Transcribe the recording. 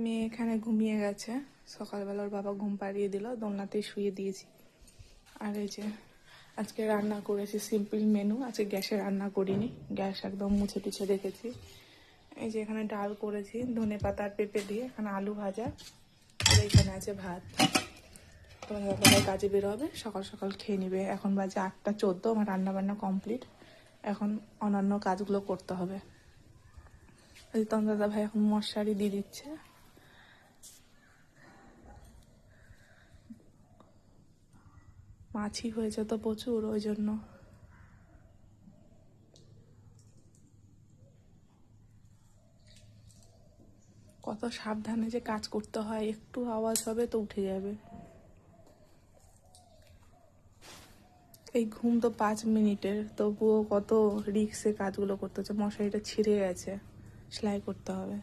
মেয়ে এখানে ঘুমিয়ে গেছে। সকালবেলা ওর বাবা ঘুম পাড়িয়ে দিল, দোলনাতেই শুয়ে দিয়েছি। আর এই যে আজকে রান্না করেছি সিম্পল মেনু। আজকে গ্যাসে রান্না করিনি, গ্যাস একদম মুছে টুছে রেখেছি। এই যে এখানে ডাল করেছি ধনে পাতা আর পেঁপে দিয়ে, এখানে আলু ভাজা, আর এখানে আছে ভাত। তোমার দাদাভাই কাজে বের হবে, সকাল সকাল খেয়ে নিবে। এখন বাজে 8টা 14, আমার রান্না বান্না কমপ্লিট। এখন অন্যান্য কাজগুলো করতে হবে। তোমার দাদাভাই এখন মশারি দিয়ে দিচ্ছে। মাছি হয়েছে তো প্রচুর, ওই জন্য। কত সাবধানে যে কাজ করতে হয়, একটু আওয়াজ হবে তো উঠে যাবে। এই ঘুম তো 5 মিনিটের, তবুও কত রিক্সে কাজগুলো করতে হচ্ছে। মশারিটা ছিঁড়ে গেছে, সেলাই করতে হবে।